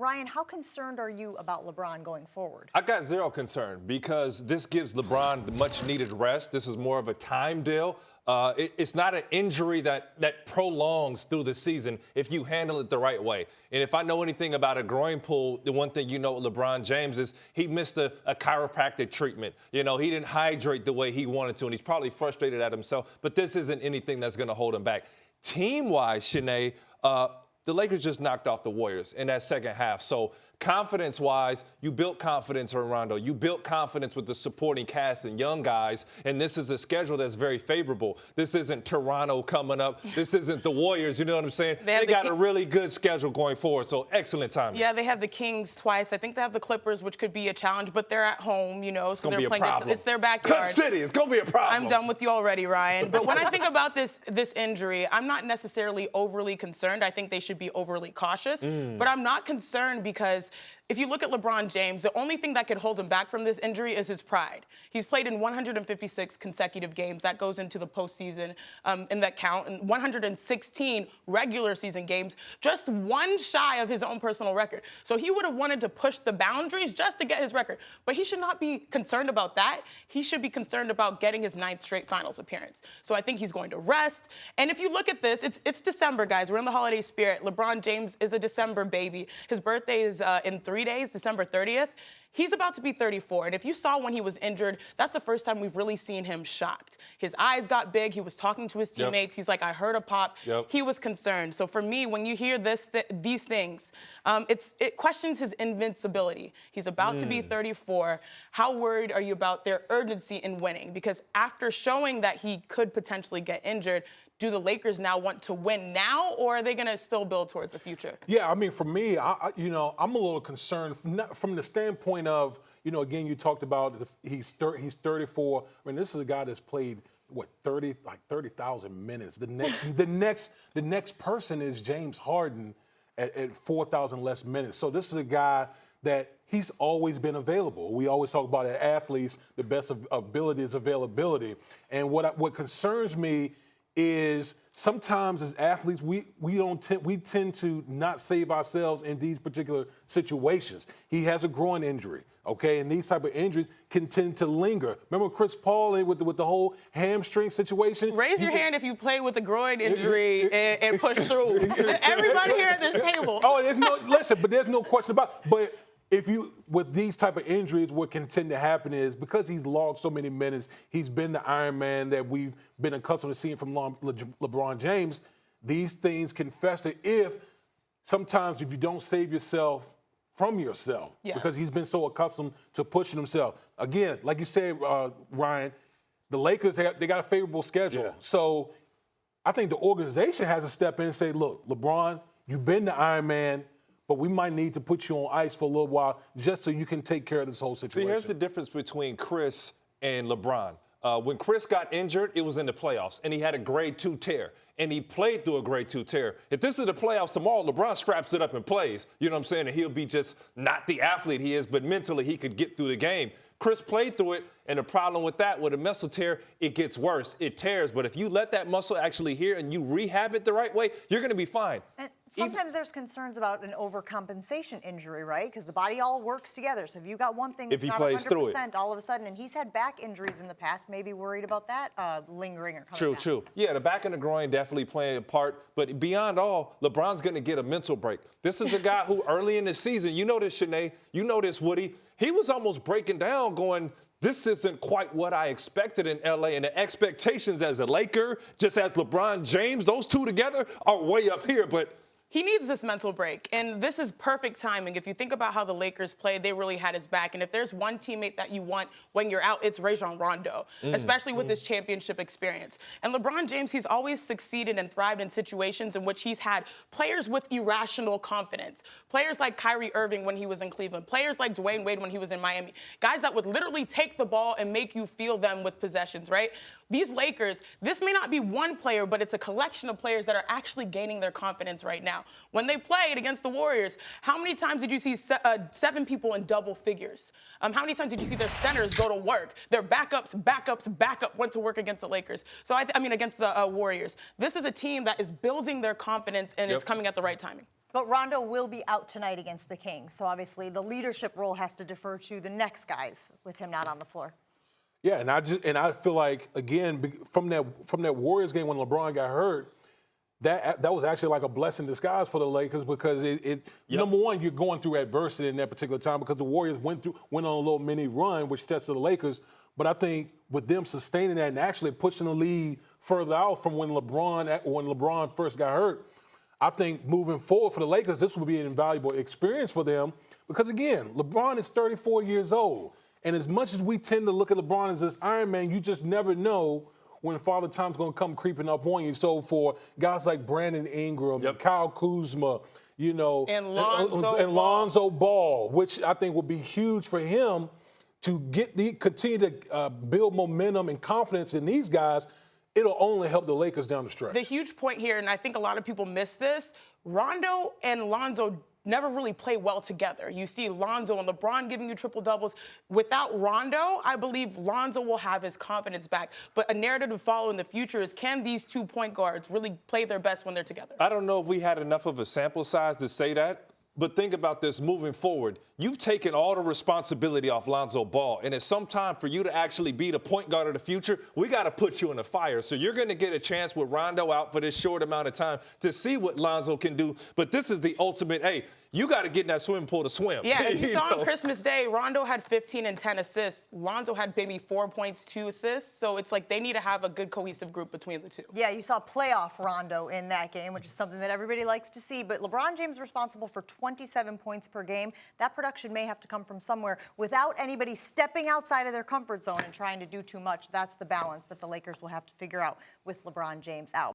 Ryan, how concerned are you about LeBron going forward? I got zero concern because this gives LeBron the much-needed rest. This is more of a time deal. It's not an injury that prolongs through the season if you handle it the right way. And if I know anything about a groin pull, the one thing you know with LeBron James is he missed a chiropractic treatment. You know, he didn't hydrate the way he wanted to, and he's probably frustrated at himself. But this isn't anything that's going to hold him back. Team-wise, Chiney, the Lakers just knocked off the Warriors in that second half. So confidence-wise, you built confidence in Rondo. You built confidence with the supporting cast and young guys, and this is a schedule that's very favorable. This isn't Toronto coming up. This isn't the Warriors, you know what I'm saying? They got a really good schedule going forward, so excellent timing. Yeah, they have the Kings twice. I think they have the Clippers, which could be a challenge, but they're at home, you know, so they're playing. It's their backyard. Cut City, it's going to be a problem. I'm done with you already, Ryan. But when I think about this injury, I'm not necessarily overly concerned. I think they should be overly cautious. But I'm not concerned because if you look at LeBron James, the only thing that could hold him back from this injury is his pride. He's played in 156 consecutive games. That goes into the postseason in that count. And 116 regular season games, just one shy of his own personal record. So he would have wanted to push the boundaries just to get his record. But he should not be concerned about that. He should be concerned about getting his 9th straight finals appearance. So I think he's going to rest. And if you look at this, it's December, guys. We're in the holiday spirit. LeBron James is a December baby. His birthday is in 3 days, December 30th. He's about to be 34. And if you saw when he was injured, that's the first time we've really seen him shocked. His eyes got big. He was talking to his teammates. He's like, I heard a pop. He was concerned. So for me, when you hear these things, it questions his invincibility. He's about to be 34. How worried are you about their urgency in winning? Because after showing that he could potentially get injured, do the Lakers now want to win now, or are they going to still build towards the future? Yeah, I mean, for me, I'm a little concerned from the standpoint of, again, you talked about he's 34. I mean, this is a guy that's played 30,000 minutes. The next person is James Harden at 4,000 less minutes. So this is a guy that he's always been available. We always talk about athletes, the best of ability is availability. And what concerns me is sometimes as athletes, we tend to not save ourselves in these particular situations. He has a groin injury, okay, and these type of injuries can tend to linger. Remember Chris Paul with the whole hamstring situation? Raise your hand if you play with a groin injury and push through. Everybody here at this table. Oh, there's no question about it. But with these type of injuries, what can tend to happen is because he's logged so many minutes, he's been the Iron Man that we've been accustomed to seeing from LeBron James, these things can fester sometimes if you don't save yourself from yourself, because he's been so accustomed to pushing himself. Again, like you said, Ryan, the Lakers, they got a favorable schedule. Yeah. So I think the organization has to step in and say, look, LeBron, you've been the Iron Man, but we might need to put you on ice for a little while just so you can take care of this whole situation. See, here's the difference between Chris and LeBron. When Chris got injured, it was in the playoffs, and he had a grade 2 tear, and he played through a grade 2 tear. If this is the playoffs tomorrow, LeBron straps it up and plays. You know what I'm saying? And he'll be just not the athlete he is, but mentally he could get through the game. Chris played through it, and the problem with that, with a muscle tear, it gets worse. It tears. But if you let that muscle actually heal and you rehab it the right way, you're going to be fine. And sometimes there's concerns about an overcompensation injury, right? Because the body all works together. So if you got one thing that's not 100% all of a sudden, and he's had back injuries in the past, maybe worried about that lingering or coming back. True. Yeah, the back and the groin definitely playing a part. But beyond all, LeBron's going to get a mental break. This is a guy who early in the season, you know this, Chiney, you know this, Woody, he was almost breaking down going, this isn't quite what I expected in L.A. And the expectations as a Laker, just as LeBron James, those two together are way up here. But he needs this mental break, and this is perfect timing. If you think about how the Lakers played, they really had his back. And if there's one teammate that you want when you're out, it's Rajon Rondo, especially with his championship experience. And LeBron James, he's always succeeded and thrived in situations in which he's had players with irrational confidence. Players like Kyrie Irving when he was in Cleveland. Players like Dwayne Wade when he was in Miami. Guys that would literally take the ball and make you feel them with possessions, right? These Lakers, this may not be one player, but it's a collection of players that are actually gaining their confidence right now. When they played against the Warriors, how many times did you see 7 people in double figures? How many times did you see their centers go to work? Their backup went to work against the Lakers. So I mean against the Warriors. This is a team that is building their confidence, and it's coming at the right timing. But Rondo will be out tonight against the Kings, so obviously the leadership role has to defer to the next guys with him not on the floor. Yeah, and I feel like, again, from that Warriors game when LeBron got hurt, that was actually like a blessing in disguise for the Lakers because number one, you're going through adversity in that particular time because the Warriors went on a little mini run, which tested the Lakers. But I think with them sustaining that and actually pushing the lead further out from when LeBron first got hurt, I think moving forward for the Lakers, this will be an invaluable experience for them because, again, LeBron is 34 years old. And as much as we tend to look at LeBron as this Iron Man, you just never know when Father Time's going to come creeping up on you. So for guys like Brandon Ingram, and Kyle Kuzma, and Lonzo Ball, which I think will be huge for him to continue to build momentum and confidence in these guys. It'll only help the Lakers down the stretch. The huge point here, and I think a lot of people miss this, Rondo and Lonzo never really play well together. You see Lonzo and LeBron giving you triple-doubles. Without Rondo, I believe Lonzo will have his confidence back. But a narrative to follow in the future is, can these 2 point guards really play their best when they're together? I don't know if we had enough of a sample size to say that. But think about this moving forward. You've taken all the responsibility off Lonzo Ball, and it's some time for you to actually be the point guard of the future. We got to put you in the fire. So you're going to get a chance with Rondo out for this short amount of time to see what Lonzo can do. But this is the ultimate, hey, you got to get in that swimming pool to swim. Yeah, if you saw on Christmas Day, Rondo had 15 and 10 assists. Lonzo had maybe 4 points, 2 assists. So it's like they need to have a good cohesive group between the two. Yeah, you saw playoff Rondo in that game, which is something that everybody likes to see. But LeBron James responsible for 27 points per game. That production may have to come from somewhere without anybody stepping outside of their comfort zone and trying to do too much. That's the balance that the Lakers will have to figure out with LeBron James out.